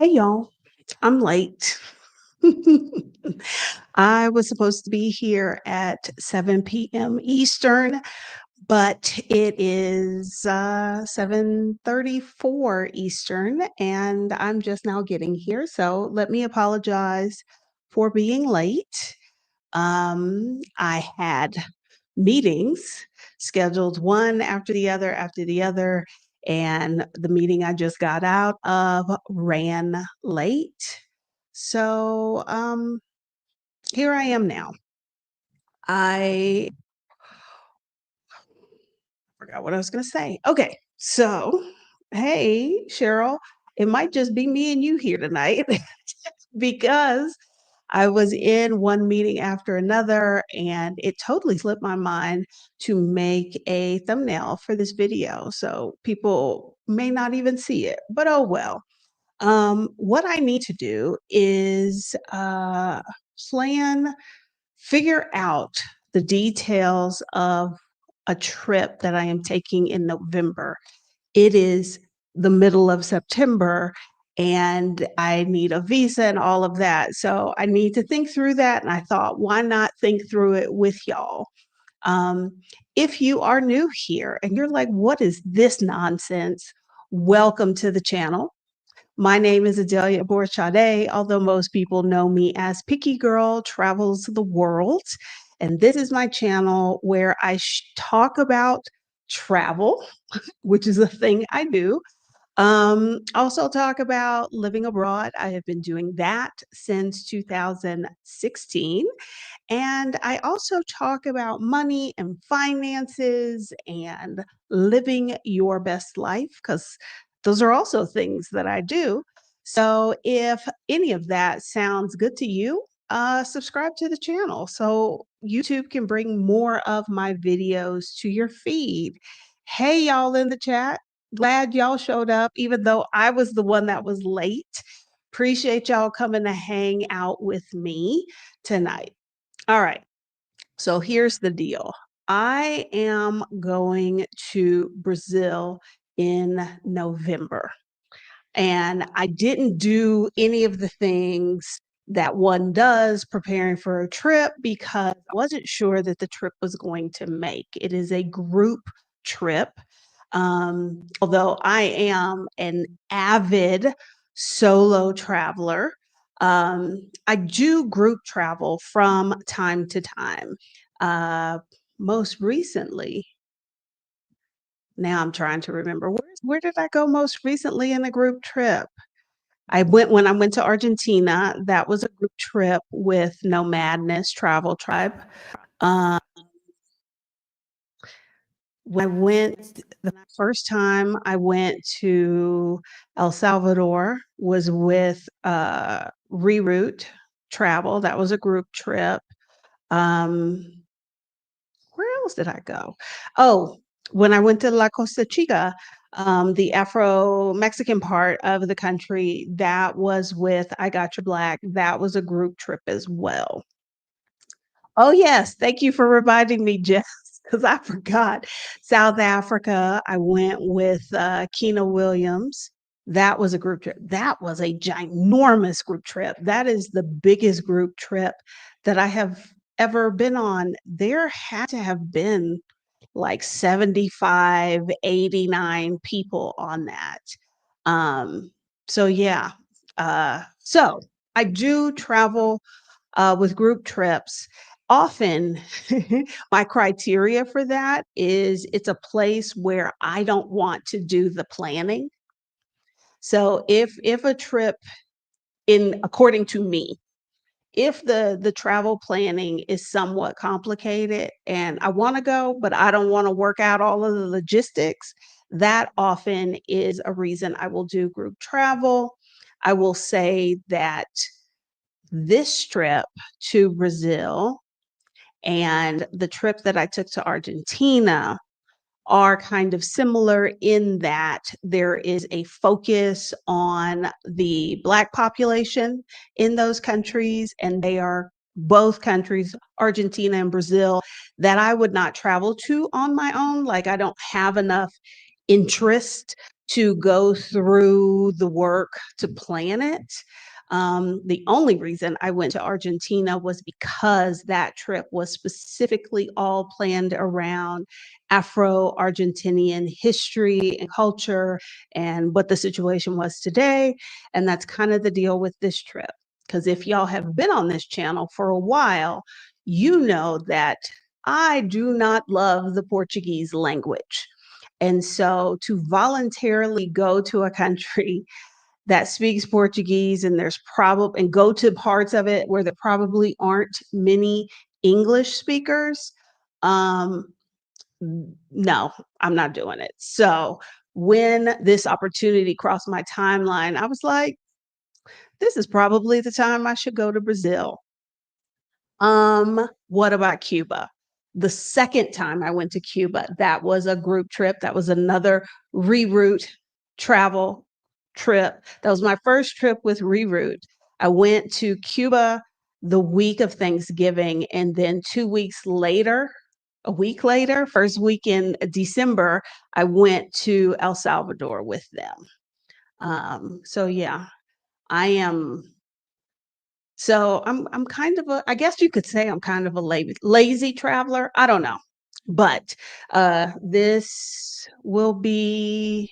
Hey y'all, I'm late. I was supposed to be here at 7 p.m. Eastern, but it is 7:34 Eastern, and I'm just now getting here. So let me apologize for being late. I had meetings scheduled one after the other, and the meeting I just got out of ran late. So here I am now. I forgot what I was going to say. Okay, so hey, Cheryl, it might just be me and you here tonight because I was in one meeting after another, and it totally slipped my mind to make a thumbnail for this video. So people may not even see it, but oh well. What I need to do is plan, figure out the details of a trip that I am taking in November. It is the middle of September and I need a visa and all of that. So I need to think through that. And I thought, why not think through it with y'all? Um, if you are new here and you're like, what is this nonsense? Welcome to the channel. My name is Adelia Borchade, although most people know me as Picky Girl Travels the World. And this is my channel where I talk about travel, which is a thing I do. Also talk about living abroad. I have been doing that since 2016. And I also talk about money and finances and living your best life because those are also things that I do. So if any of that sounds good to you, subscribe to the channel so YouTube can bring more of my videos to your feed. Hey, y'all in the chat. Glad y'all showed up, even though I was the one that was late. Appreciate y'all coming to hang out with me tonight. All right. So here's the deal. I am going to Brazil in November. And I didn't do any of the things that one does preparing for a trip because I wasn't sure that the trip was going to make. It is a group trip. Although I am an avid solo traveler, I do group travel from time to time. Uh, Most recently, now I'm trying to remember where did I go most recently in a group trip? When I went to Argentina. That was a group trip with No Madness Travel Tribe. Uh, when I went the first time I went to El Salvador was with Reroute Travel. That was a group trip. Um, where else did I go? Oh, when I went to La Costa Chica, the Afro-Mexican part of the country, that was with I Got Your Black. That was a group trip as well. Oh, yes. Thank you for reminding me, Jess, because I forgot. South Africa, I went with Keena Williams. That was a group trip. That was a ginormous group trip. That is the biggest group trip that I have ever been on. There had to have been like 75, 89 people on that. Um, so yeah. So I do travel with group trips. Often, my criteria for that is it's a place where I don't want to do the planning. So if a trip in according to me, if the travel planning is somewhat complicated and I want to go, but I don't want to work out all of the logistics, that often is a reason I will do group travel. I will say that this trip to Brazil and the trip that I took to Argentina are kind of similar in that there is a focus on the Black population in those countries, and they are both countries, Argentina and Brazil, that I would not travel to on my own. Like, I don't have enough interest to go through the work to plan it. The only reason I went to Argentina was because that trip was specifically all planned around Afro Argentinian history and culture and what the situation was today. And that's kind of the deal with this trip. Because if y'all have been on this channel for a while, you know that I do not love the Portuguese language. And so to voluntarily go to a country that speaks Portuguese and there's probably and go to parts of it where there probably aren't many English speakers, um, no, I'm not doing it. So when this opportunity crossed my timeline, I was like, this is probably the time I should go to Brazil. What about Cuba? The second time I went to Cuba, that was a group trip. That was another reroute travel trip. That was my first trip with reroute. I went to Cuba the week of Thanksgiving, and then 2 weeks later, a week later, first week in December, I went to El Salvador with them. So yeah, I am I'm kind of a I guess you could say I'm kind of a lazy traveler. I don't know. But this will be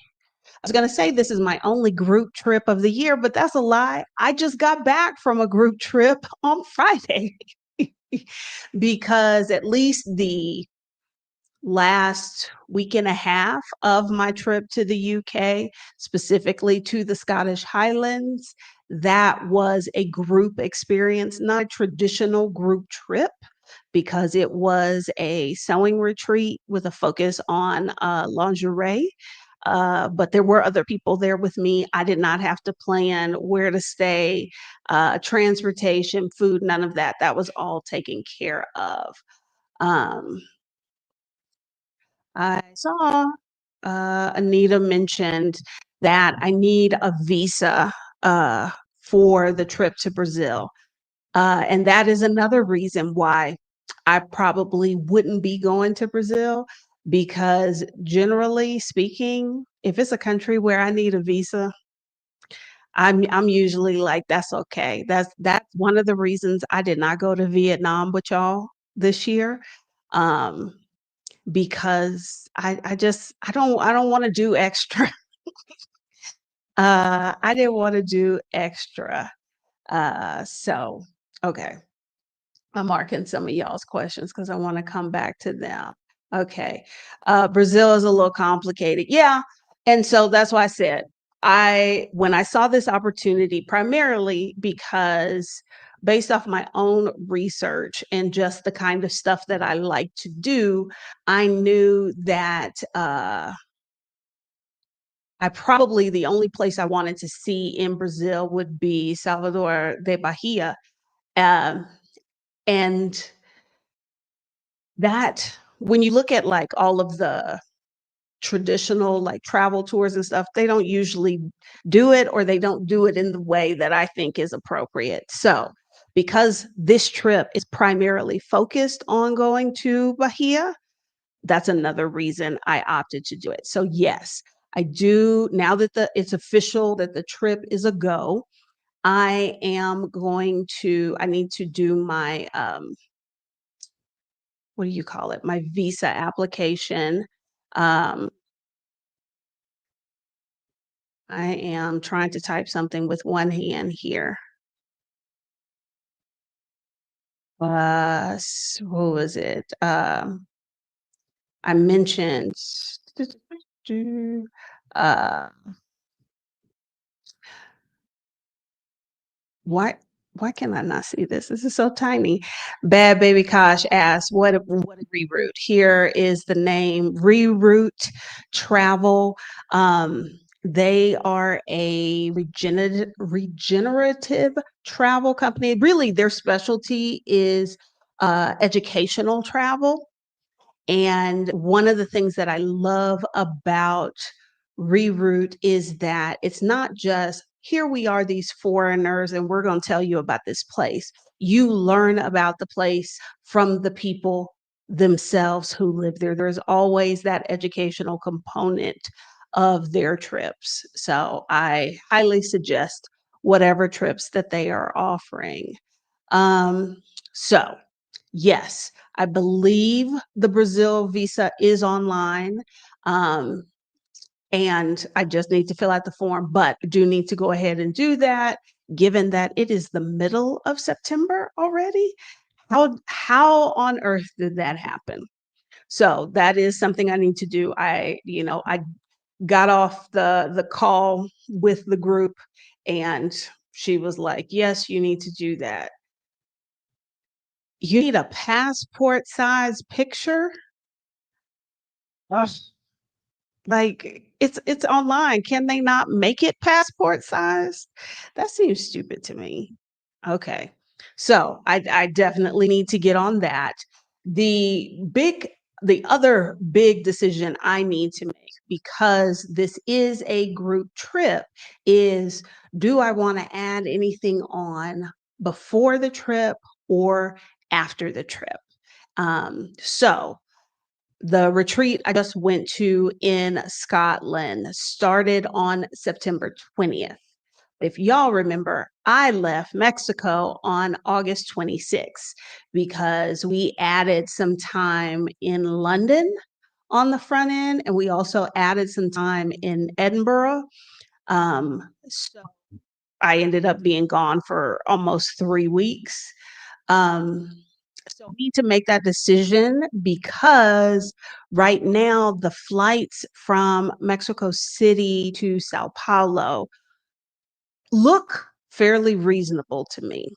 I was going to say this is my only group trip of the year, but that's a lie. I just got back from a group trip on Friday because at least the last week and a half of my trip to the UK, specifically to the Scottish Highlands, that was a group experience, not a traditional group trip, because it was a sewing retreat with a focus on lingerie. But there were other people there with me. I did not have to plan where to stay, transportation, food, none of that. That was all taken care of. Um, I saw Anita mentioned that I need a visa for the trip to Brazil. And that is another reason why I probably wouldn't be going to Brazil because generally speaking, if it's a country where I need a visa, I'm usually like, that's okay. That's one of the reasons I did not go to Vietnam with y'all this year. Um, because I don't wanna do extra. I didn't wanna do extra. So okay. I'm marking some of y'all's questions because I wanna come back to them. Okay. Brazil is a little complicated. Yeah, and so that's why I said, I when I saw this opportunity, primarily because based off my own research and just the kind of stuff that I like to do, I knew that, I probably the only place I wanted to see in Brazil would be Salvador de Bahia, um, and that when you look at, like, all of the traditional, like, travel tours and stuff, they don't usually do it or they don't do it in the way that I think is appropriate. So, because this trip is primarily focused on going to Bahia, that's another reason I opted to do it. So, yes, I do now that the it's official that the trip is a go, I need to do my, what do you call it? My visa application. Um, I am trying to type something with one hand here. What was it? I mentioned uh, why why can I not see this? This is so tiny. Bad Baby Kosh asked, what a reroute? Here is the name Reroute Travel. They are a regenerative travel company. Really, their specialty is educational travel. And one of the things that I love about Reroute is that it's not just here we are, these foreigners, and we're going to tell you about this place. You learn about the place from the people themselves who live there. There's always that educational component of their trips. So I highly suggest whatever trips that they are offering. Um, so yes, I believe the Brazil visa is online. Um, and I just need to fill out the form, but do need to go ahead and do that given that it is the middle of September already. How on earth did that happen? So that is something I need to do. I got off the call with the group and she was like, "Yes, you need to do that." You need a passport size picture? Ugh. Like, it's online. Can they not make it passport size? That seems stupid to me. Okay. So, I definitely need to get on that. The big the other big decision I need to make, because this is a group trip, is do I wanna add anything on before the trip or after the trip? So the retreat I just went to in Scotland started on September 20th. If y'all remember, I left Mexico on August 26th because we added some time in London on the front end, and we also added some time in Edinburgh. So I ended up being gone for almost 3 weeks. Um, so we need to make that decision because right now the flights from Mexico City to Sao Paulo look fairly reasonable to me.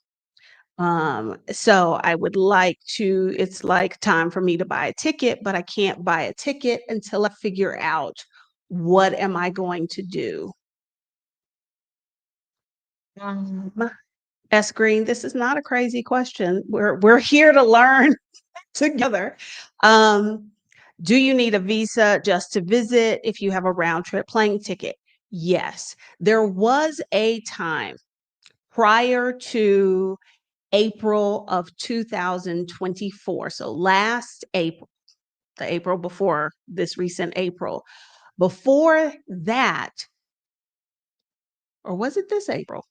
So I would like to, it's like time for me to buy a ticket, but I can't buy a ticket until I figure out what am I going to do. Um, S Green, this is not a crazy question. We're here to learn together. Um, do you need a visa just to visit if you have a round trip plane ticket? Yes. There was a time prior to April of 2024. So last April, the April before this recent April, before that, or was it this April?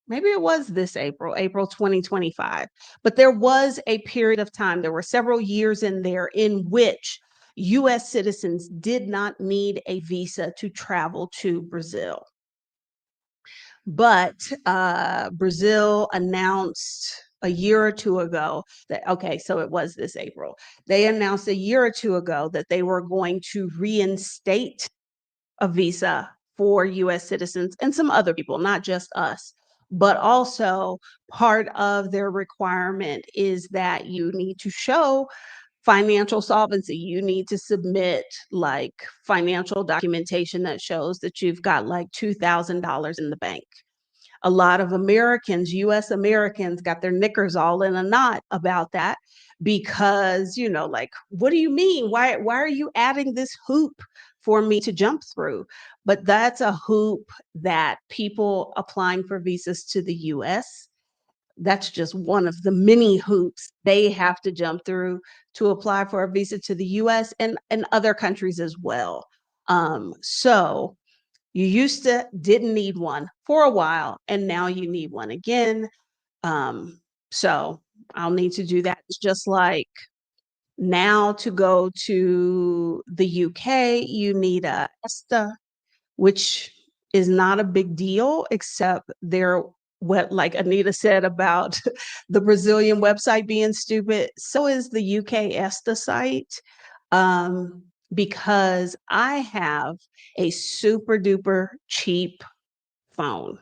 Maybe it was this April, April 2025. But there was a period of time, there were several years in there in which US citizens did not need a visa to travel to Brazil. But Brazil announced a year or two ago that, okay, so it was this April. They announced a year or two ago that they were going to reinstate a visa for US citizens and some other people, not just us. But also, part of their requirement is that you need to show financial solvency. You need to submit like financial documentation that shows that you've got like $2,000 in the bank. A lot of Americans, US Americans, got their knickers all in a knot about that because, like, what do you mean? Why are you adding this hoop for me to jump through? But that's a hoop that people applying for visas to the US, that's just one of the many hoops they have to jump through to apply for a visa to the US and other countries as well. So you used to didn't need one for a while, and now you need one again. Um, so I'll need to do that. It's just like now to go to the UK, you need a ESTA, which is not a big deal, except they're what like Anita said about the Brazilian website being stupid. So is the UK ESTA site. Um, because I have a super duper cheap phone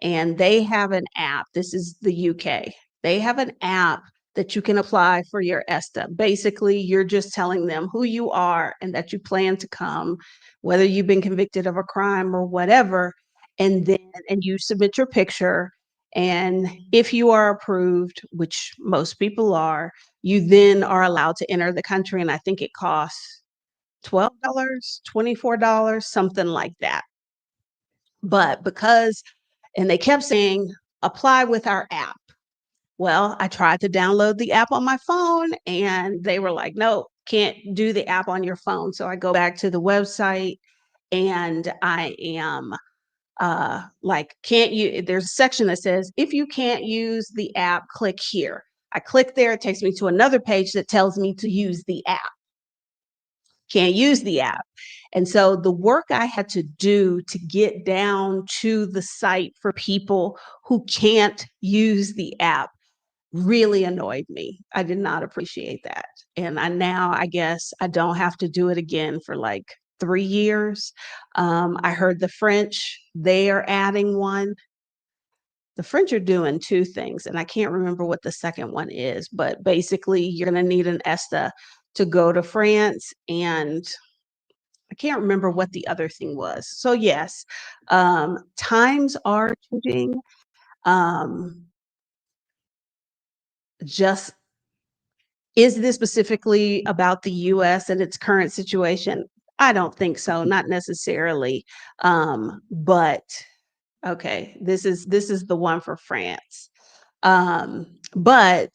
and they have an app. This is the UK. They have an app that you can apply for your ESTA. Basically, you're just telling them who you are and that you plan to come, whether you've been convicted of a crime or whatever, and you submit your picture. And if you are approved, which most people are, you then are allowed to enter the country. And I think it costs $12, $24, something like that. But because and they kept saying, apply with our app. Well, I tried to download the app on my phone and they were like, no, can't do the app on your phone. So I go back to the website and I am like, can't you, there's a section that says, if you can't use the app, click here. I click there, it takes me to another page that tells me to use the app. Can't use the app. And so the work I had to do to get down to the site for people who can't use the app really annoyed me. I did not appreciate that. And I guess I don't have to do it again for like 3 years. I heard the French, they are adding one. The French are doing two things, and I can't remember what the second one is, but basically you're going to need an ESTA to go to France, and I can't remember what the other thing was. So yes, times are changing. Um, just Is this specifically about the US and its current situation? I don't think so, not necessarily. But okay, this is the one for France. But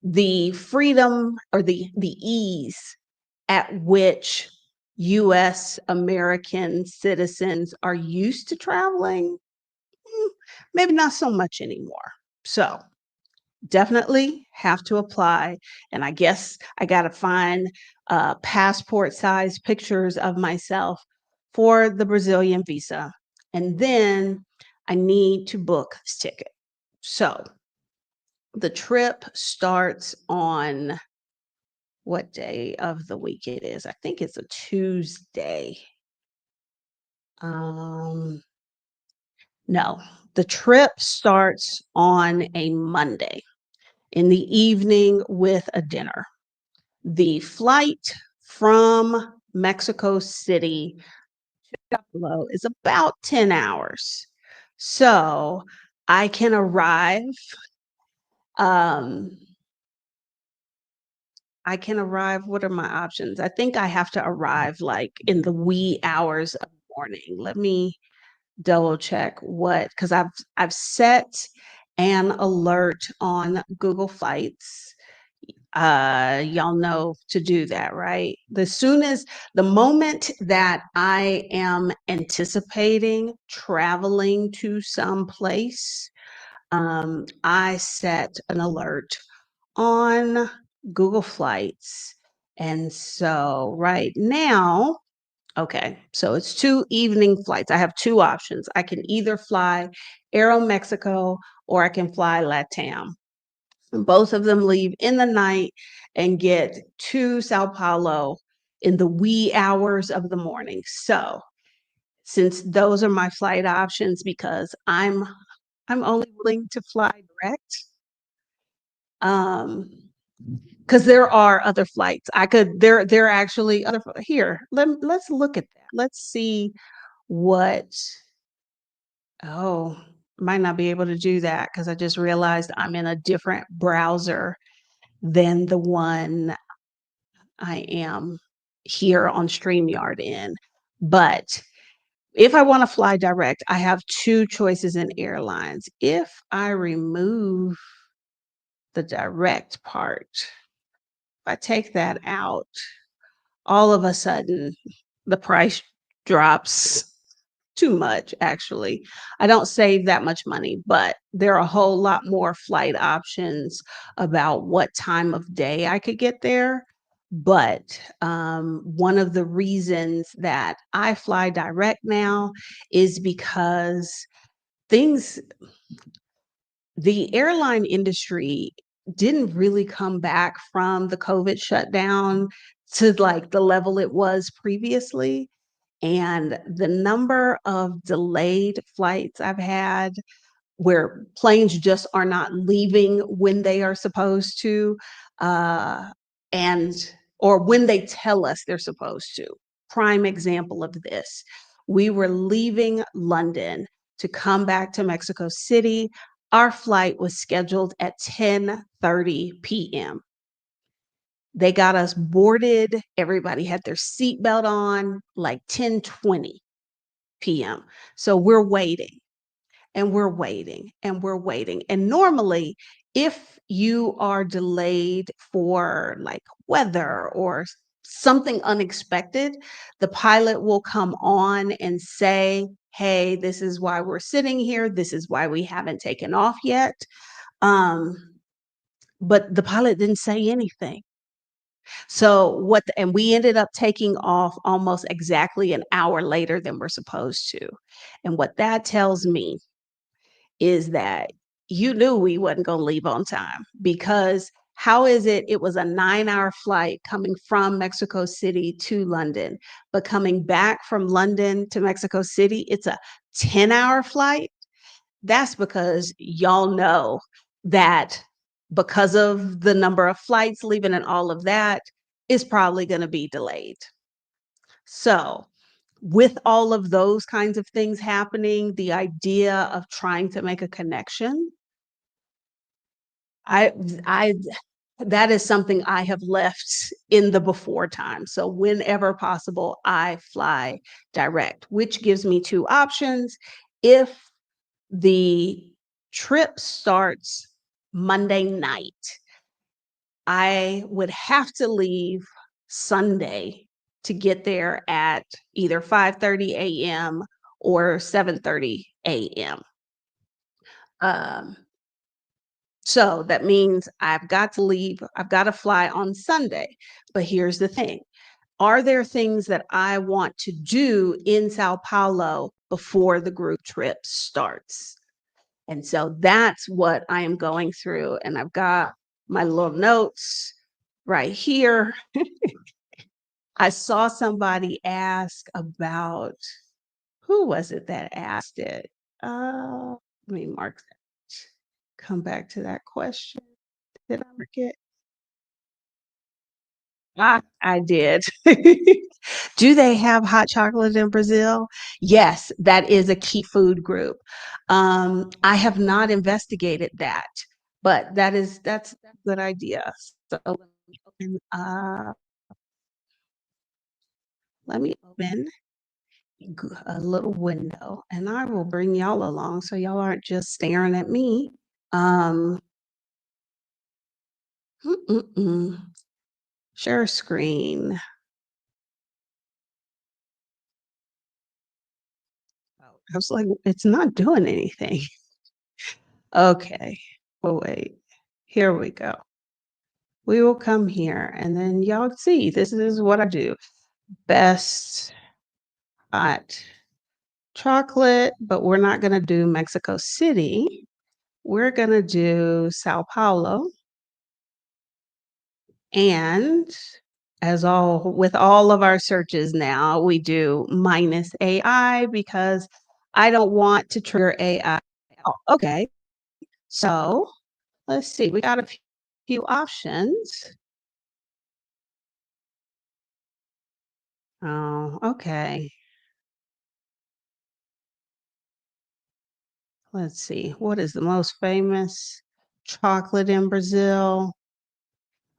the freedom or the ease at which US American citizens are used to traveling, maybe not so much anymore. So definitely have to apply, and I guess I gotta find, passport size pictures of myself for the Brazilian visa, and then I need to book this ticket. So, the trip starts on what day of the week it is. I think it's a Tuesday. Um, no, the trip starts on a Monday in the evening with a dinner. The flight from Mexico City to Buffalo is about 10 hours. So I can arrive, um, what are my options? I think I have to arrive like in the wee hours of the morning. Let me double check because I've set an alert on Google Flights. Y'all know to do that, right? The moment that I am anticipating traveling to some place, I set an alert on Google Flights. And so right now, okay, so it's two evening flights. I have two options. I can either fly Aeromexico or I can fly LATAM. Both of them leave in the night and get to Sao Paulo in the wee hours of the morning. So, since those are my flight options, because I'm only willing to fly direct, um, because there are other flights. There are actually other here. Let's look at that. Let's see what. Oh, might not be able to do that because I just realized I'm in a different browser than the one I am here on StreamYard in. But if I want to fly direct, I have two choices in airlines. If I remove the direct part, if I take that out, all of a sudden the price drops too much, actually. I don't save that much money, but there are a whole lot more flight options about what time of day I could get there. But one of the reasons that I fly direct now is because things, the airline industry didn't really come back from the COVID shutdown to like the level it was previously. And the number of delayed flights I've had where planes just are not leaving when they are supposed to, uh, and or when they tell us they're supposed to. Prime example of this. We were leaving London to come back to Mexico City. Our flight was scheduled at 10:30 p.m. They got us boarded. Everybody had their seatbelt on like 10:20 p.m. So we're waiting and we're waiting and we're waiting. And normally, if you are delayed for like weather or something unexpected, the pilot will come on and say, "Hey, this is why we're sitting here. This is why we haven't taken off yet." Um, but the pilot didn't say anything. So and we ended up taking off almost exactly an hour later than we're supposed to. And what that tells me is that you knew we wasn't gonna leave on time, because how is it was a 9-hour flight coming from Mexico City to London, but coming back from London to Mexico City, it's a 10-hour flight? That's because y'all know that because of the number of flights leaving and all of that, is probably gonna be delayed. So, with all of those kinds of things happening, the idea of trying to make a connection, I I that is something I have left in the before time. So whenever possible, I fly direct, which gives me 2 options. If the trip starts Monday night, I would have to leave Sunday to get there at either 5:30 AM or 7:30 AM. Um, so that means I've got to fly on Sunday. But here's the thing. Are there things that I want to do in Sao Paulo before the group trip starts? And so that's what I am going through. And I've got my little notes right here. I saw somebody ask about, who was it that asked it? Let me mark that. Come back to that question. Did I mark it? I did. Do they have hot chocolate in Brazil? Yes, that is a key food group. I have not investigated that, but that's a good idea. So let me open a little window, and I will bring y'all along so y'all aren't just staring at me. Um, share screen. Oh, I was like, it's not doing anything. Okay. Oh, wait. Here we go. We will come here and then y'all see this is what I do. Best hot chocolate, but we're not going to do Mexico City. We're going to do Sao Paulo. And as all with all of our searches now, we do minus AI because I don't want to trigger AI. Oh, okay. So let's see. We got a few options. Oh, okay. Let's see. What is the most famous chocolate in Brazil?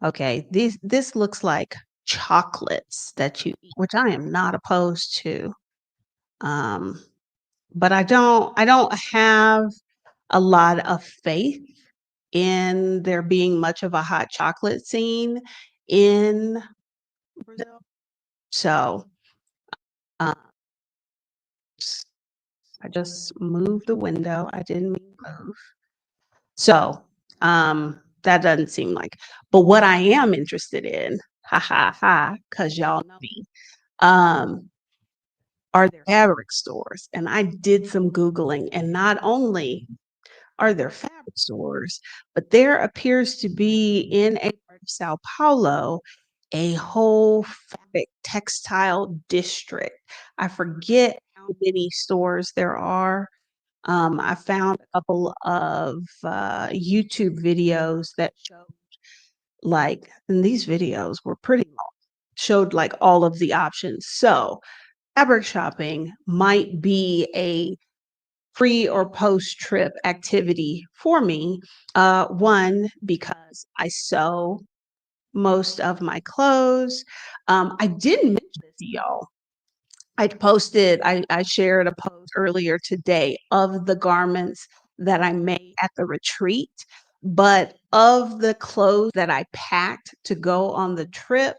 Okay, this looks like chocolates that you eat, which I am not opposed to. Um, but I don't have a lot of faith in there being much of a hot chocolate scene in Brazil. So, uh, I just moved the window. I didn't mean to move. So, that doesn't seem like, but what I am interested in, ha ha ha, because y'all know me, um, are there fabric stores? And I did some Googling, and not only are there fabric stores, but there appears to be in a part of Sao Paulo a whole fabric textile district. I forget how many stores there are. I found a couple of YouTube videos that showed and these videos were pretty long, showed like all of the options. So fabric shopping might be a pre or post trip activity for me. One, because I sew most of my clothes. I didn't mention this to y'all. I shared a post earlier today of the garments that I made at the retreat, but of the clothes that I packed to go on the trip,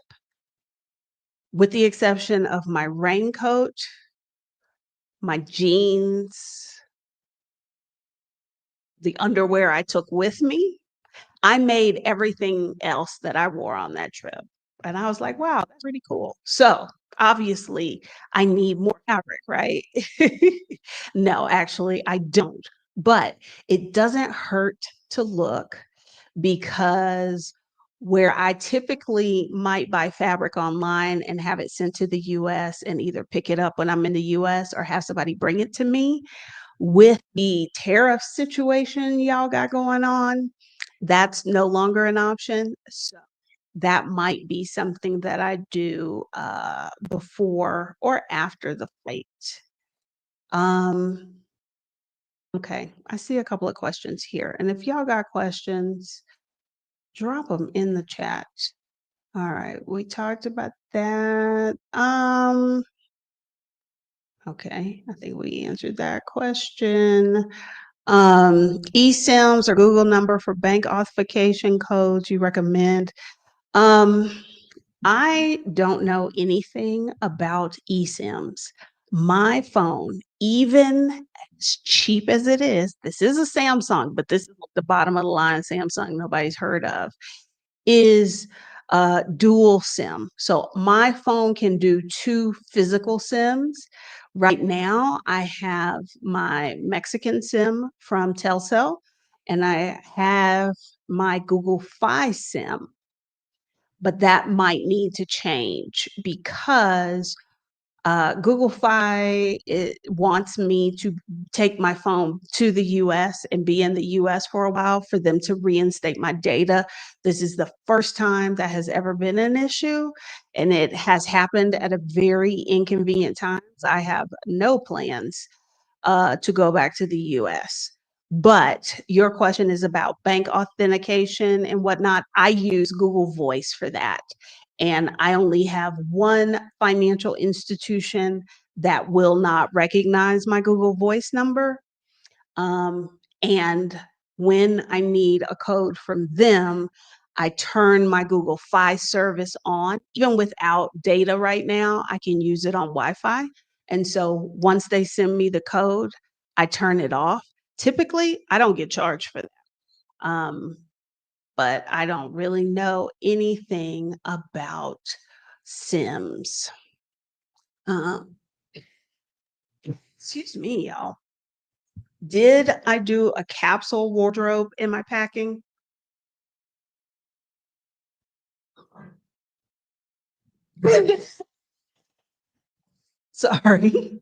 with the exception of my raincoat, my jeans, the underwear I took with me. I made everything else that I wore on that trip, and I was like, "Wow, that's pretty cool." So, obviously, I need more fabric, right? No, actually, I don't, but it doesn't hurt to look because where I typically might buy fabric online and have it sent to the US and either pick it up when I'm in the US or have somebody bring it to me, with the tariff situation y'all got going on, that's no longer an option. So that might be something that I do before or after the flight. Um, okay, I see a couple of questions here. And if y'all got questions, drop them in the chat. All right, we talked about that. Okay, I think we answered that question. eSIMs or Google number for bank authentication codes you recommend. Um, I don't know anything about eSIMs. My phone, even as cheap as it is, this is a Samsung, but this is the bottom of the line Samsung nobody's heard of, is dual SIM. So my phone can do two physical SIMs. Right now, I have my Mexican SIM from Telcel, and I have my Google Fi SIM, but that might need to change because Google Fi wants me to take my phone to the US and be in the US for a while for them to reinstate my data. This is the first time that has ever been an issue, and it has happened at a very inconvenient times. I have no plans to go back to the US. But your question is about bank authentication and whatnot. I use Google Voice for that. And I only have one financial institution that will not recognize my Google Voice number. And when I need a code from them, I turn my Google Fi service on. Even without data right now, I can use it on Wi-Fi. And so once they send me the code, I turn it off. Typically, I don't get charged for that. Um, but I don't really know anything about Sims. Um, excuse me, y'all. Did I do a capsule wardrobe in my packing? Sorry.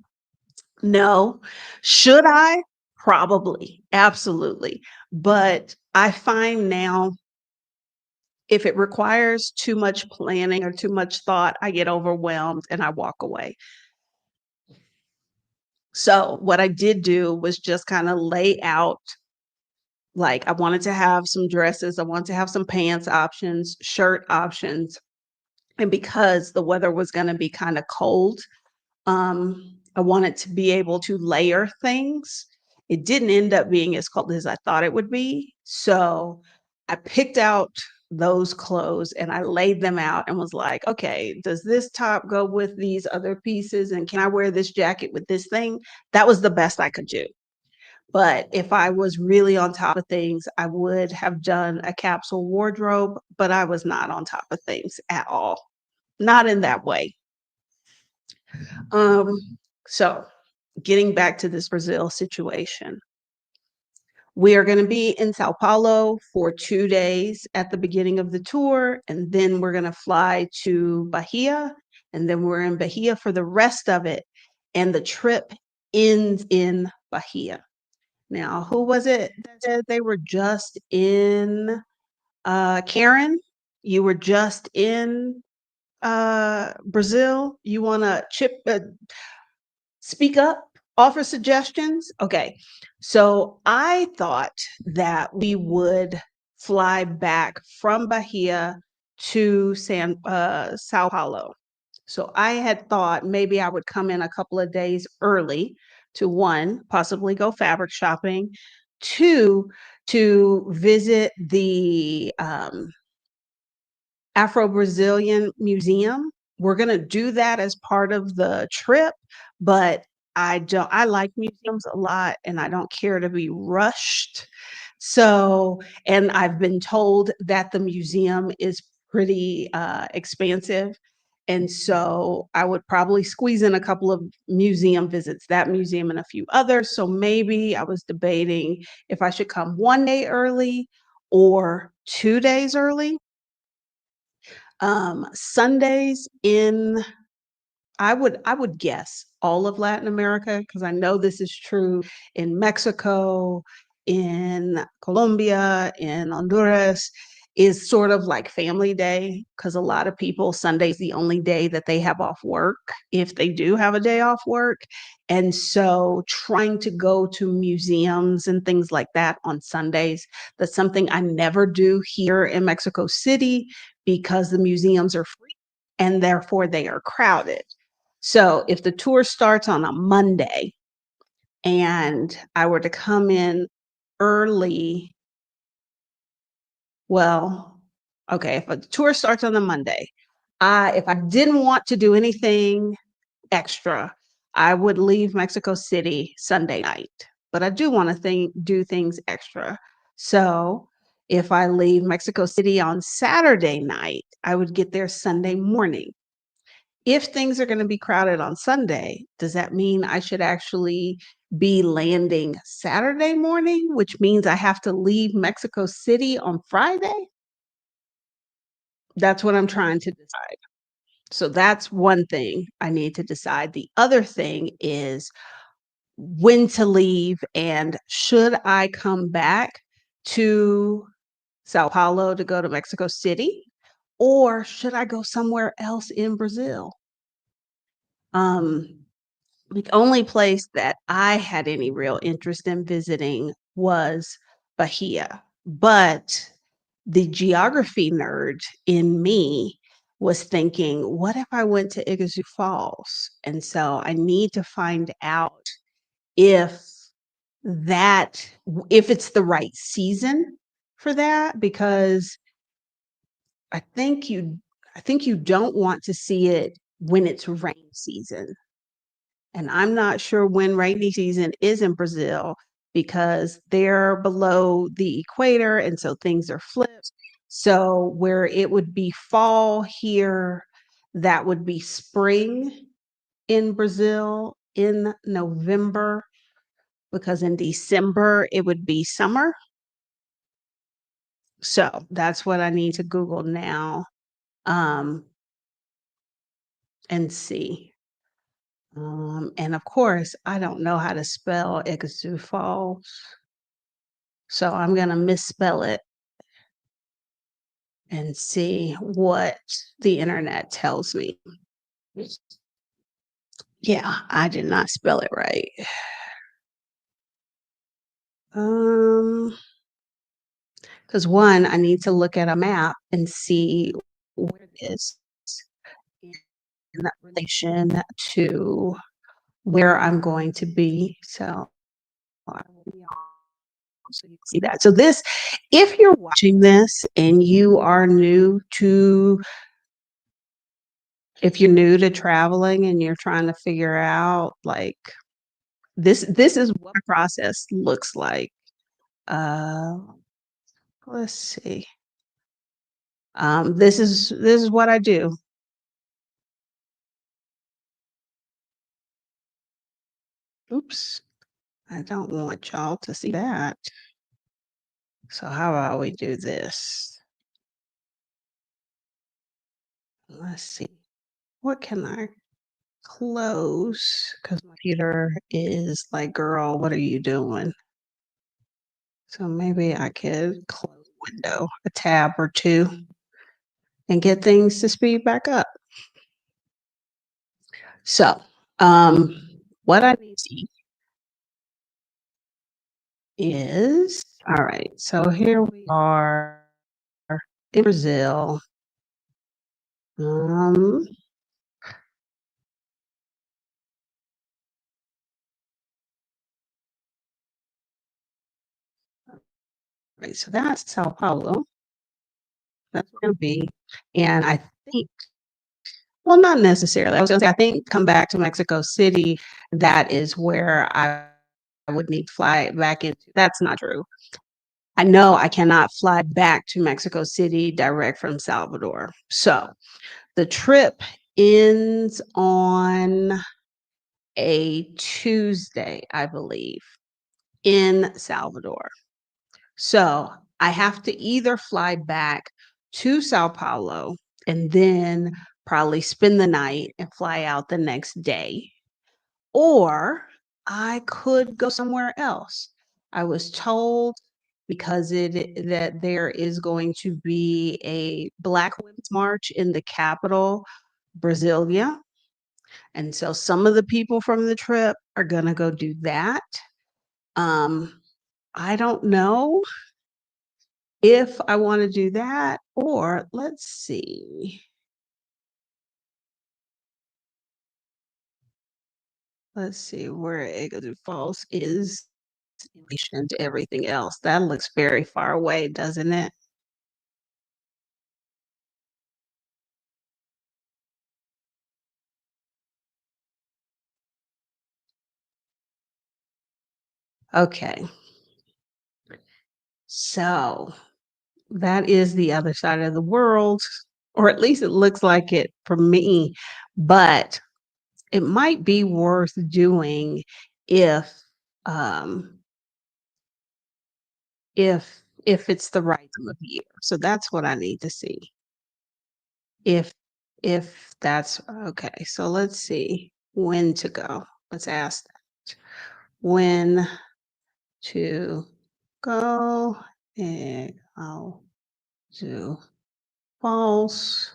No. Should I? Probably. Absolutely. But I find now if it requires too much planning or too much thought, I get overwhelmed and I walk away. So what I did do was just kind of lay out, like I wanted to have some dresses, I wanted to have some pants options, shirt options. And because the weather was going to be kind of cold, I wanted to be able to layer things. It didn't end up being as cold as I thought it would be. So I picked out those clothes and I laid them out and was like, okay, does this top go with these other pieces? And can I wear this jacket with this thing? That was the best I could do. But if I was really on top of things, I would have done a capsule wardrobe, but I was not on top of things at all. Not in that way. Um, so getting back to this Brazil situation, we are going to be in Sao Paulo for 2 days at the beginning of the tour, and then we're going to fly to Bahia, and then we're in Bahia for the rest of it. And the trip ends in Bahia. Now, who was it that said they were just in Karen? You were just in Brazil. You want to speak up, offer suggestions? Okay. So I thought that we would fly back from Bahia to Sao Paulo. So I had thought maybe I would come in a couple of days early to one, possibly go fabric shopping, two, to visit the Afro Brazilian Museum, we're gonna do that as part of the trip, but I like museums a lot, and I don't care to be rushed. So and I've been told that the museum is pretty, expansive, and so I would probably squeeze in a couple of museum visits, that museum and a few others, so maybe I was debating if I should come 1 day early or 2 days early. Sundays in I would guess all of Latin America because I know this is true in Mexico, in Colombia, in Honduras, is sort of like family day because a lot of people, Sunday's the only day that they have off work, if they do have a day off work. And so trying to go to museums and things like that on Sundays, that's something I never do here in Mexico City because the museums are free and therefore they are crowded. So if the tour starts on a Monday and I were to come in early, well, okay, if a tour starts on a Monday, if I didn't want to do anything extra, I would leave Mexico City Sunday night. But I do want to do things extra. So if I leave Mexico City on Saturday night, I would get there Sunday morning. If things are gonna be crowded on Sunday, does that mean I should actually be landing Saturday morning, which means I have to leave Mexico City on Friday? That's what I'm trying to decide. So that's one thing I need to decide. The other thing is when to leave and should I come back to Sao Paulo to go to Mexico City, or should I go somewhere else in Brazil? Um, The only place that I had any real interest in visiting was Bahia, but the geography nerd in me was thinking, what if I went to Iguazu Falls? And so I need to find out if that if it's the right season for that because I think you I think you don't want to see it when it's rain season. And I'm not sure when rainy season is in Brazil because they're below the equator, and so things are flipped. So where it would be fall here, that would be spring in Brazil in November, because in December it would be summer. So that's what I need to Google now, um, and see. And of course, I don't know how to spell Iguazu Falls. So I'm gonna misspell it and see what the internet tells me. Yeah, I did not spell it right. Um, because one, I need to look at a map and see where it is in that relation to where I'm going to be. So I will be on so you can see that. So this, if you're watching this and you are new to if you're new to traveling and you're trying to figure out like this is what a process looks like. Uh, let's see. This is what I do. Oops, I don't want y'all to see that. So how about we do this? Let's see. What can I close? Because my computer is like, girl, what are you doing? So maybe I could close a window, a tab or two, and get things to speed back up. So, what I need to see is all right. So here we are in Brazil. Um, right. So that's Sao Paulo. That's going to be, and I think Well, not necessarily. I was gonna say, I think come back to Mexico City, that is where I would need to fly back into. That's not true. I know I cannot fly back to Mexico City direct from Salvador. So the trip ends on a Tuesday, I believe, in Salvador. So I have to either fly back to Sao Paulo and then probably spend the night and fly out the next day, or I could go somewhere else. I was told because that there is going to be a Black Women's March in the capital, Brasilia. And so some of the people from the trip are gonna go do that. Um, I don't know if I wanna do that, or let's see where Iguazu Falls is in relation to everything else. That looks very far away, doesn't it? Okay, so that is the other side of the world, or at least it looks like it for me, but it might be worth doing if, um, if it's the right time of year. So that's what I need to see. If if that's okay. So let's see when to go. Let's ask that. When to go and I'll do false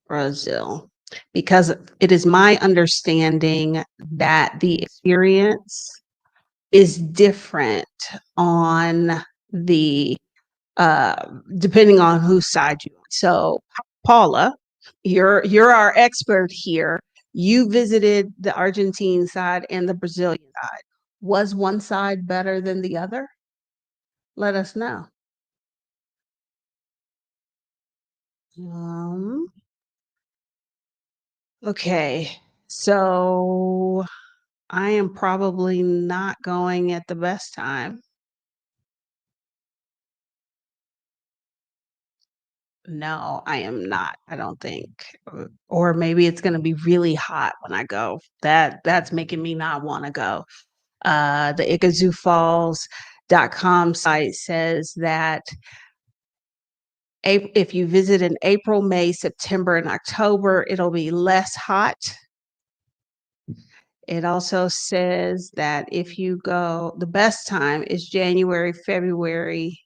Brazil, because it is my understanding that the experience is different on the depending on whose side you are. So, Paula, you're our expert here. You visited the Argentine side and the Brazilian side. Was one side better than the other? Let us know. Um, okay, so I am probably not going at the best time. No, I am not, I don't think. Or maybe it's gonna be really hot when I go. That's making me not wanna go. The IkazooFalls.com site says that if you visit in April, May, September, and October, it'll be less hot. It also says that if you go, the best time is January, February.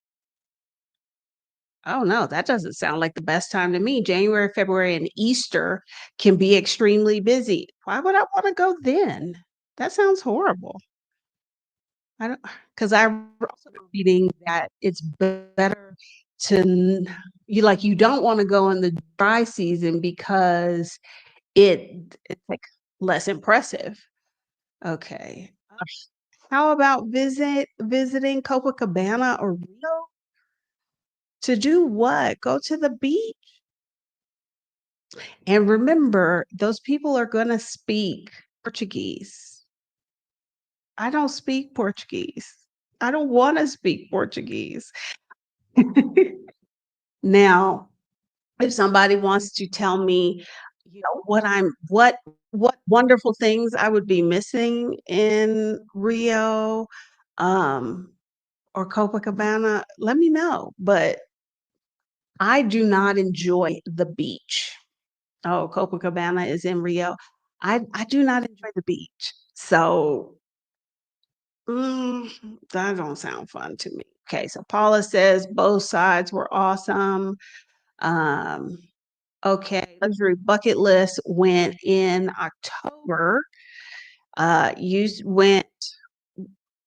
Oh no, that doesn't sound like the best time to me. January, February, and Easter can be extremely busy. Why would I want to go then? That sounds horrible. I don't, because I also reading that it's better to you, like, you don't want to go in the dry season because it's like less impressive. Okay. How about visiting Copacabana or Rio? To do what? Go to the beach. And remember, those people are going to speak Portuguese. I don't speak Portuguese. I don't want to speak Portuguese. Now, if somebody wants to tell me, what wonderful things I would be missing in Rio, um, or Copacabana, let me know. But I do not enjoy the beach. Oh, Copacabana is in Rio. I do not enjoy the beach. So, that don't sound fun to me. Okay, so Paula says both sides were awesome. Um, okay, luxury bucket list went in October. Went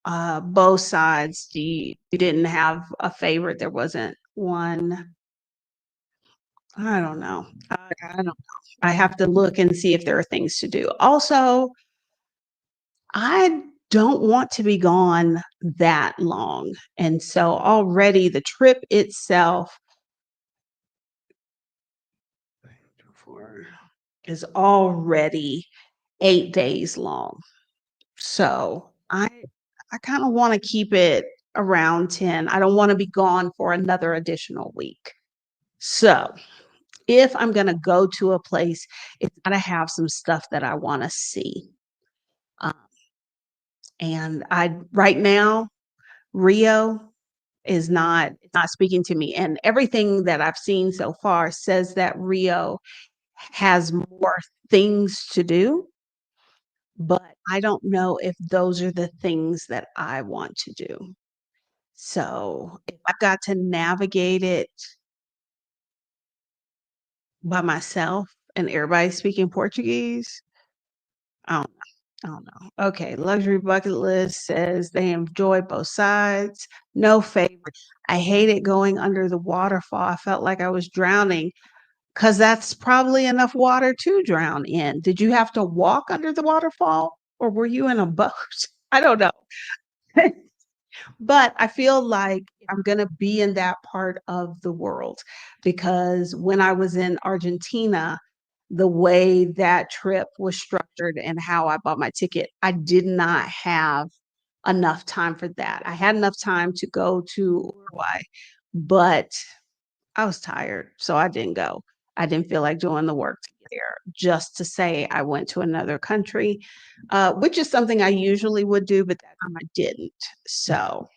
both sides. You didn't have a favorite. There wasn't one. I don't know. I don't know. I have to look and see if there are things to do. Also, I don't want to be gone that long. And so already the trip itself is already 8 days long. So I kind of want to keep it around 10. I don't want to be gone for another additional week. So if I'm going to go to a place, it's got to have some stuff that I want to see. Um, and I right now, Rio is not speaking to me. And everything that I've seen so far says that Rio has more things to do, but I don't know if those are the things that I want to do. So if I've got to navigate it by myself and everybody speaking Portuguese, I don't know. I don't know. Okay, luxury bucket list says they enjoy both sides. No favorite. I hated going under the waterfall. I felt like I was drowning because that's probably enough water to drown in. Did you have to walk under the waterfall or were you in a boat? I don't know. But I feel like I'm gonna be in that part of the world because when I was in Argentina, the way that trip was structured and how I bought my ticket, I did not have enough time for that. I had enough time to go to Uruguay, but I was tired, so I didn't go. I didn't feel like doing the work to get there just to say I went to another country, which is something I usually would do, but that time I didn't. So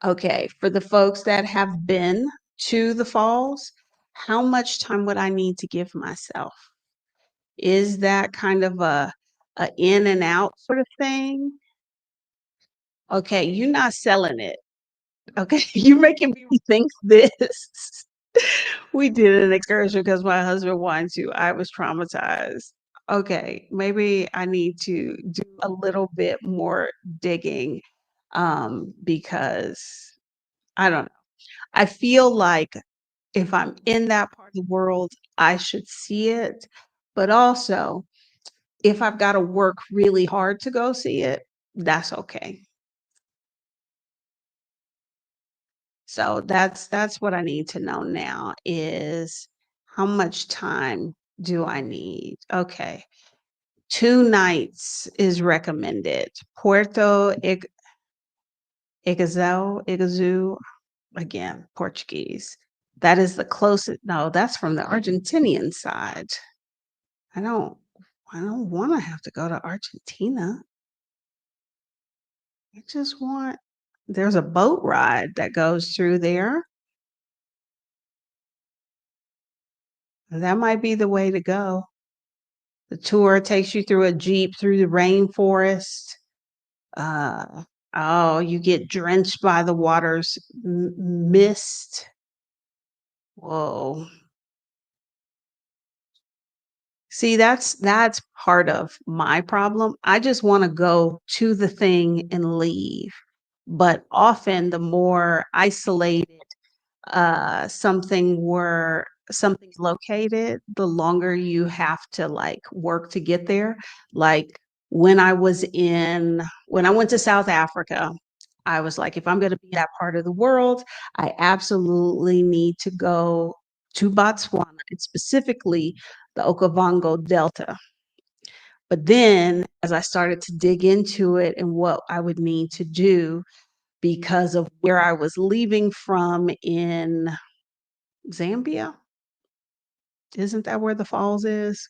okay, for the folks that have been to the falls, how much time would I need to give myself? Is that kind of a in and out sort of thing? Okay, you're not selling it. Okay, you're making me rethink this. We did an excursion because my husband wanted to. I was traumatized. Okay, maybe I need to do a little bit more digging because I don't know. I feel like if I'm in that part of the world, I should see it. But also, if I've got to work really hard to go see it, that's okay. So that's what I need to know now is how much time do I need? Okay. 2 nights is recommended. Iguazu, again, Portuguese. That is the closest. No, that's from the Argentinian side. I don't I don't wanna have to go to Argentina. I just want there's a boat ride that goes through there. That might be the way to go. The tour takes you through a jeep through the rainforest. Uh, oh, you get drenched by the water's mist. Whoa. See, that's part of my problem. I just wanna go to the thing and leave. But often the more isolated something's located, the longer you have to like work to get there. Like when I went to South Africa, I was like, if I'm going to be that part of the world, I absolutely need to go to Botswana and specifically the Okavango Delta. But then as I started to dig into it and what I would need to do because of where I was leaving from in Zambia, isn't that where the falls is?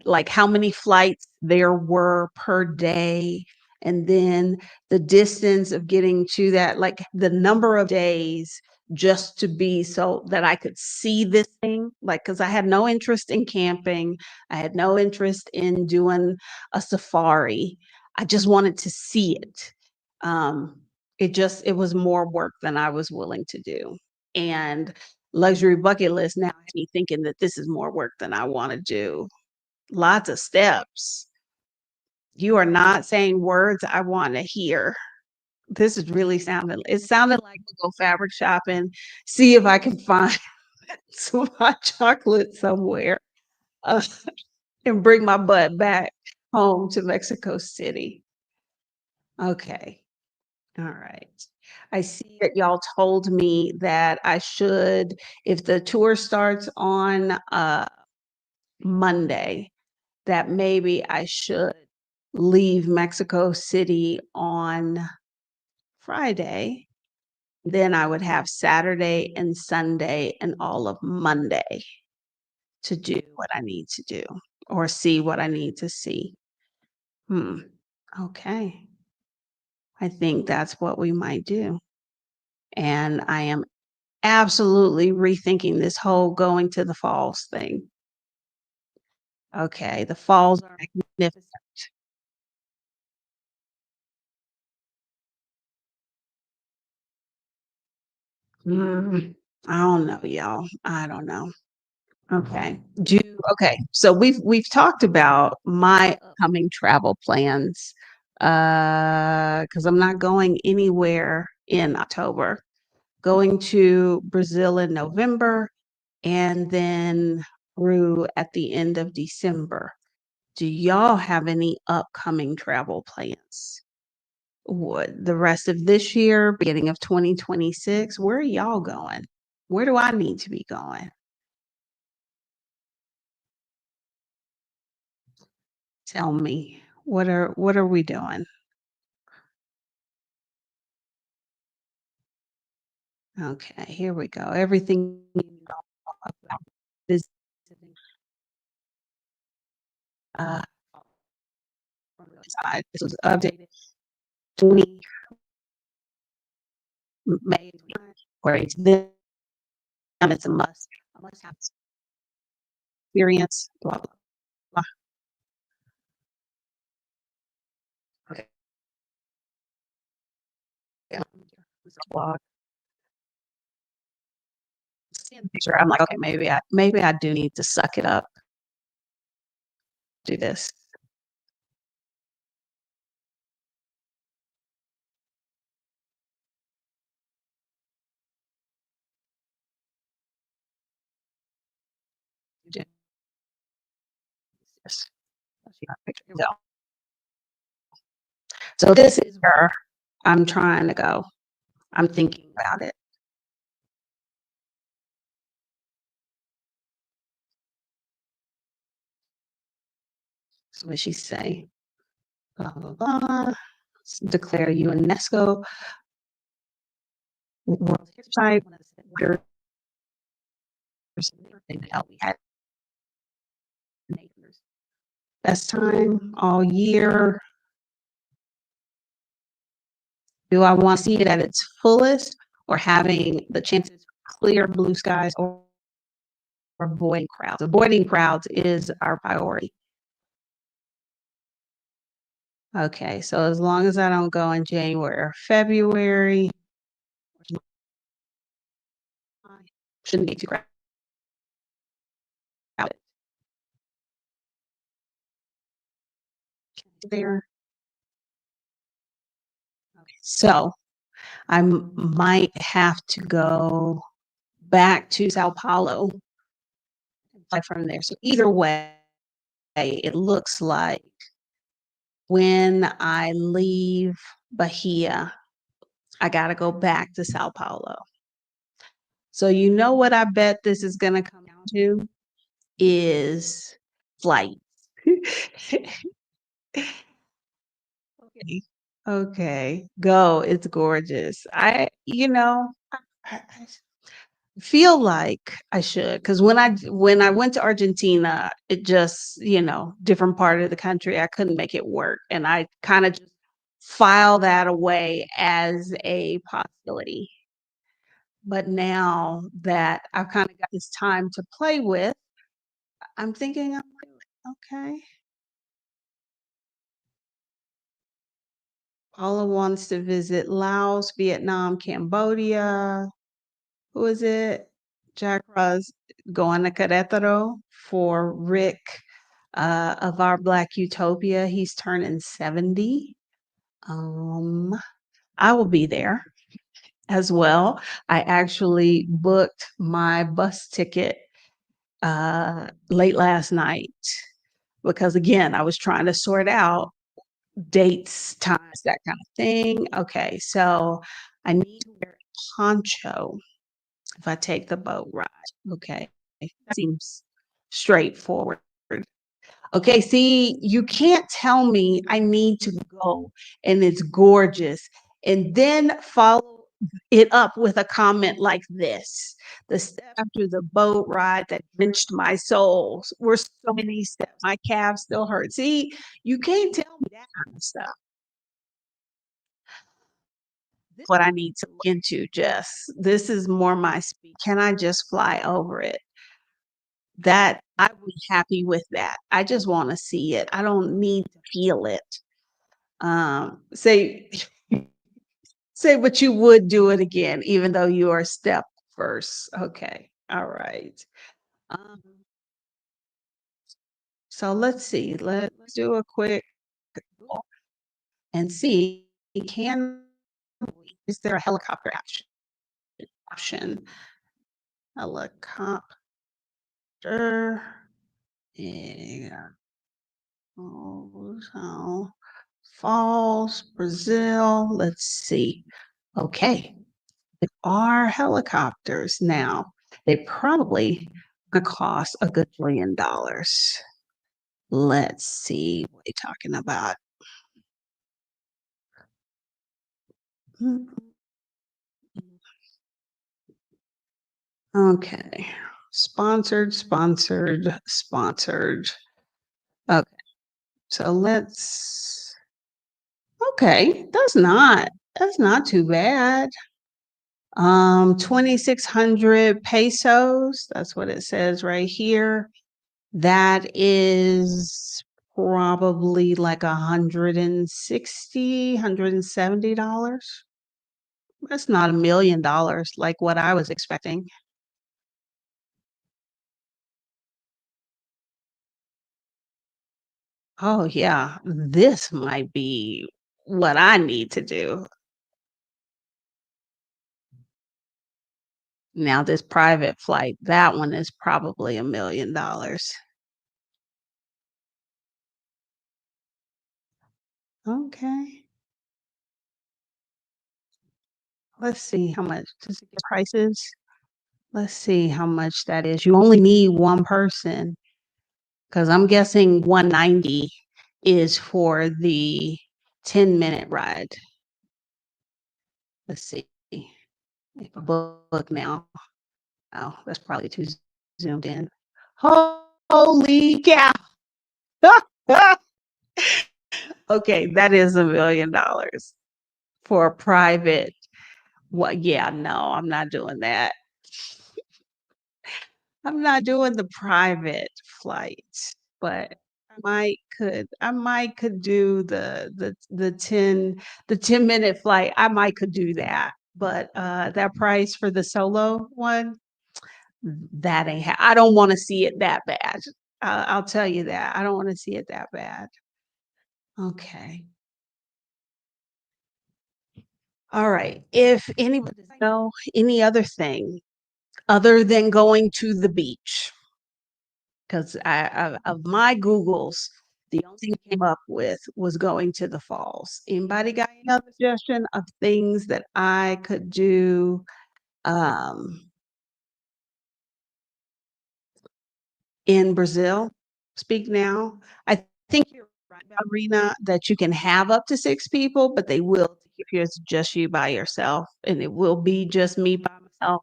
Like how many flights there were per day, and then the distance of getting to that, like the number of days just to be so that I could see this thing, like, because I had no interest in camping, I had no interest in doing a safari. I just wanted to see it. Um, it was more work than I was willing to do. And luxury bucket list now has me thinking that this is more work than I wanna do. Lots of steps. You are not saying words I wanna hear. This is really sounding it sounded like we'll go fabric shopping, see if I can find some hot chocolate somewhere, uh, and bring my butt back home to Mexico City. Okay. Alright. I see that y'all told me that I should, if the tour starts on Monday, that maybe I should leave Mexico City on Friday. Then I would have Saturday and Sunday and all of Monday to do what I need to do or see what I need to see. Hmm. Okay. I think that's what we might do. And I am absolutely rethinking this whole going to the falls thing. Okay, the falls are magnificent. Mm, I don't know, y'all. I don't know. Okay. Okay. So we've talked about my upcoming travel plans because I'm not going anywhere in October. Going to Brazil in November and then through at the end of December. Do y'all have any upcoming travel plans? What the rest of this year, beginning of 2026? Where are y'all going? Where do I need to be going? Tell me. What are we doing? Okay, here we go. Everything you know about visiting uh from the side. This was updated 20 May 29, where it's them, it's a must have experience, blah blah blah. Okay. Yeah. Blog. Seeing the picture, I'm like, okay, maybe I do need to suck it up, do this. Do this. See my picture. Here we go. So this is where I'm trying to go. I'm thinking about it. So what she say? Blah blah blah. Declare UNESCO World Heritage Site. Where they help we had neighbors. Best time all year. Do I want to see it at its fullest or having the chances of clear blue skies or avoiding crowds? Avoiding crowds is our priority. Okay, so as long as I don't go in January or February, shouldn't be too crowded there. So I might have to go back to Sao Paulo and fly from there. So either way, it looks like when I leave Bahia, I got to go back to Sao Paulo. So you know what I bet this is going to come down to is flight. Okay. Okay. Go. It's gorgeous. I feel like I should because when I went to Argentina, it just, different part of the country, I couldn't make it work. And I kind of just file that away as a possibility. But now that I've kind of got this time to play with, I'm thinking, I'm like, okay, Paula wants to visit Laos, Vietnam, Cambodia. Who is it? Jack Ross going to Querétaro for Rick of our Black Utopia. He's turning 70. Um, I will be there as well. I actually booked my bus ticket late last night because, again, I was trying to sort out dates, times, that kind of thing. Okay, so I need to wear a poncho if I take the boat ride. Okay. That seems straightforward. Okay, see, you can't tell me I need to go and it's gorgeous and then follow it up with a comment like this. The step after the boat ride that drenched my soul were so many steps. My calves still hurt. See, you can't tell me that kind of stuff. This is what I need to look into, Jess. This is more my speed. Can I just fly over it? That I would be happy with that. I just want to see it. I don't need to feel it. Say say but you would do it again, even though you are step first. Okay. All right. Um, so let's see. Let's do a quick Google and see can is there a helicopter option? Helicopter. Yeah. Oh, so Falls, Brazil. Let's see. Okay. There are helicopters now. They probably gonna cost a good $1 billion. Let's see what they're talking about. Mm, okay. Sponsored. Okay. So okay, that's not too bad. 2,600 pesos. That's what it says right here. That is probably like 160, $170. That's not $1 million like what I was expecting. Oh yeah, this might be what I need to do. Now this private flight, that one is probably $1 million. Okay. Let's see how much does it give prices. Let's see how much that is. You only need one person because I'm guessing 190 is for the 10-minute ride. Let's see. If I book now. Oh, that's probably too zoomed in. Holy cow. Okay, that is $1 million for a private. What? Yeah, no, I'm not doing that. I'm not doing the private flight, but I might could do the 10-minute flight. I might could do that. But that price for the solo one, that ain't I don't want to see it that bad. I'll tell you that. I don't want to see it that bad. Okay. All right. If anybody know any other thing other than going to the beach, because of my Googles, the only thing I came up with was going to the falls. Anybody got any other suggestion of things that I could do um, in Brazil? Speak now. I think you're right, Ballerina, that you can have up to 6 people, but they will if it's just you by yourself, and it will be just me by myself.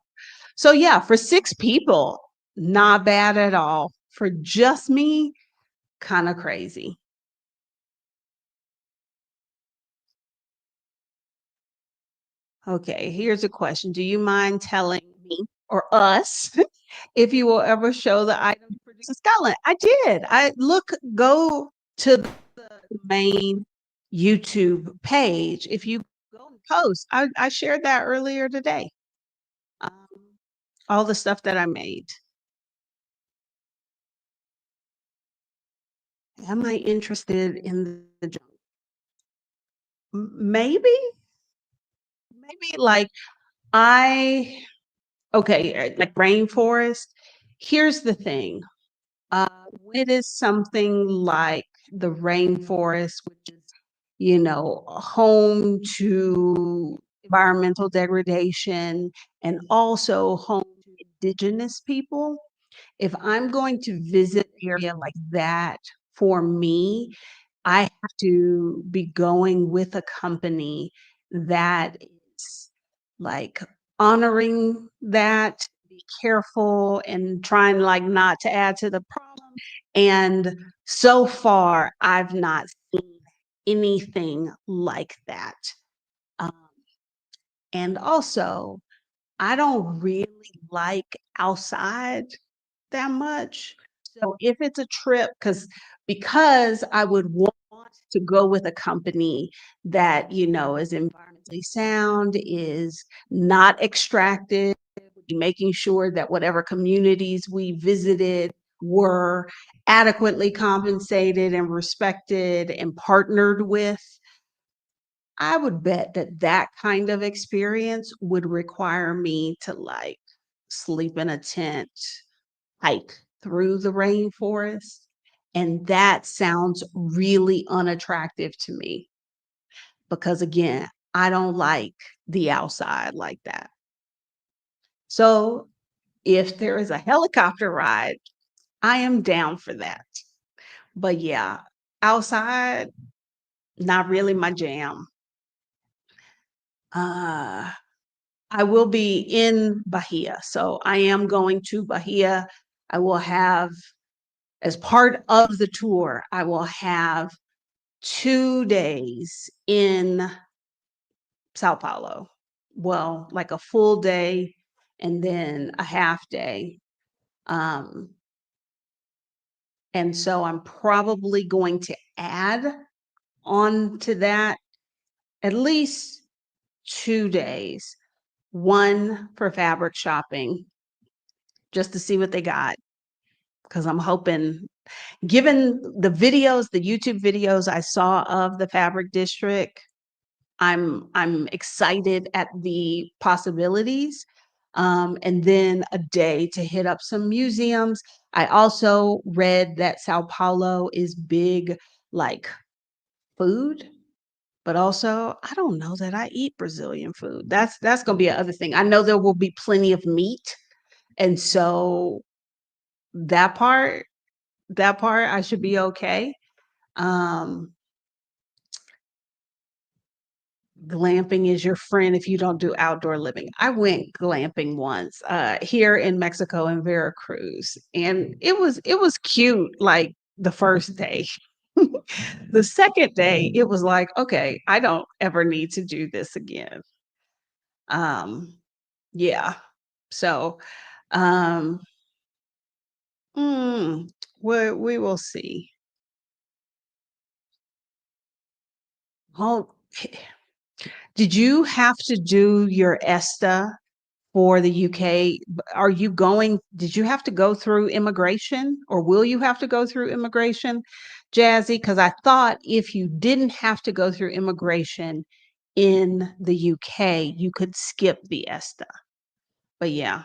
So yeah, for 6 people, not bad at all. For just me, kind of crazy. Okay, here's a question. Do you mind telling me or us if you will ever show the items produced in Scotland? I did. Go to the main YouTube page. If you go and post, I shared that earlier today. Um, all the stuff that I made. Am I interested in the jungle? Maybe, maybe like I okay, like rainforest. Here's the thing. When it is something like the rainforest, which is, home to environmental degradation, and also home to indigenous people. If I'm going to visit an area like that, for me, I have to be going with a company that is, like, honoring that, be careful and trying, like, not to add to the problem, and so far, I've not seen anything like that. Um, and also, I don't really like outside that much. So if it's a trip, because I would want to go with a company that, is environmentally sound, is not extractive, making sure that whatever communities we visited were adequately compensated and respected and partnered with, I would bet that that kind of experience would require me to, like, sleep in a tent, hike through the rainforest, and that sounds really unattractive to me because, again, I don't like the outside like that. So, if there is a helicopter ride, I am down for that. But yeah, outside, not really my jam. Uh, I will be in Bahia, so I am going to Bahia. I will have as part of the tour, I will have 2 days in Sao Paulo. Well, like a full day and then a half day. Um, and so I'm probably going to add on to that at least 2 days. One for fabric shopping, just to see what they got, because I'm hoping, given the YouTube videos I saw of the fabric district, I'm excited at the possibilities. And then a day to hit up some museums. I also read that Sao Paulo is big, like, food, but also I don't know that I eat Brazilian food. That's gonna be another thing. I know there will be plenty of meat, and so that part that part I should be okay. Um, Glamping is your friend if you don't do outdoor living. I went glamping once, here in Mexico in Veracruz, and it was cute, like, the first day. The second day, it was like, "Okay, I don't ever need to do this again." Um, yeah. So, um, mm, we will see. Oh, did you have to do your ESTA for the UK? Are you going did you have to go through immigration, or will you have to go through immigration, Jazzy? Because I thought if you didn't have to go through immigration in the UK, you could skip the ESTA. But yeah,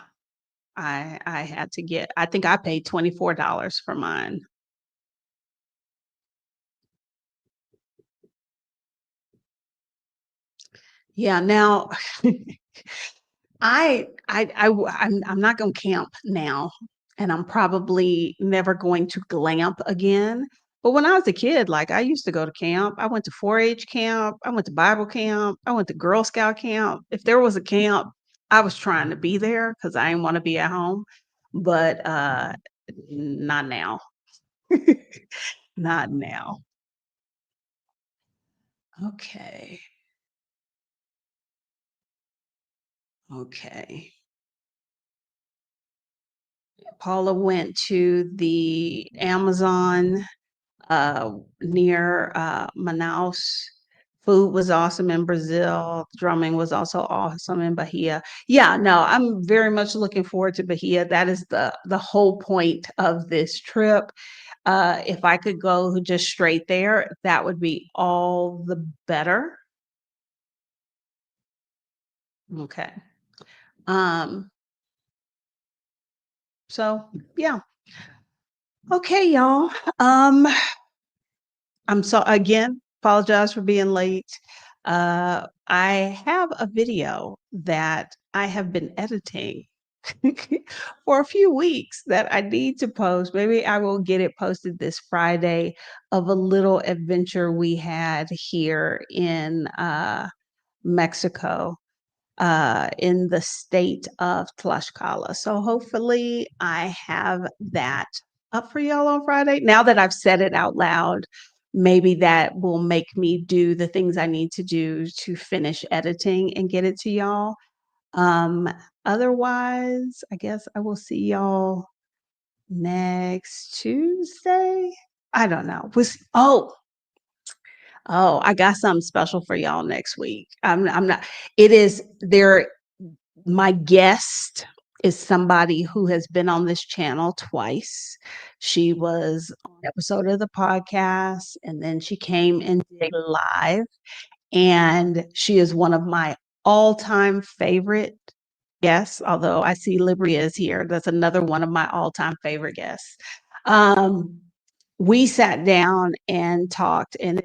I had to get I think I paid $24 for mine. Yeah, now I'm not gonna camp now, and I'm probably never going to glamp again. But when I was a kid, like, I used to go to camp. I went to 4-H camp, I went to Bible camp, I went to Girl Scout camp. If there was a camp, I was trying to be there because I didn't wanna be at home, but, not now. Not now. Okay, okay. Paula went to the Amazon near Manaus. Food was awesome in Brazil. Drumming was also awesome in Bahia. Yeah, no, I'm very much looking forward to Bahia. That is the whole point of this trip. If I could go just straight there, that would be all the better. Okay. Um, so yeah. Okay, y'all. Um, I'm so again, apologize for being late. I have a video that I have been editing for a few weeks that I need to post. Maybe I will get it posted this Friday of a little adventure we had here in Mexico, in the state of Tlaxcala. So hopefully I have that up for y'all on Friday. Now that I've said it out loud, maybe that will make me do the things I need to do to finish editing and get it to y'all. Um, Otherwise, I guess I will see y'all next Tuesday. I don't know. Oh, I got something special for y'all next week. I'm not it is there my guest is somebody who has been on this channel twice. She was on an episode of the podcast and then she came and did live, and she is one of my all-time favorite guests, although I see Libria is here. That's another one of my all-time favorite guests. Um, we sat down and talked, and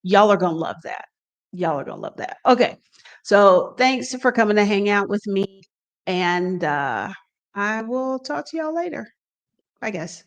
y'all are gonna love that. Y'all are gonna love that. Okay, so thanks for coming to hang out with me, and I will talk to y'all later. I guess.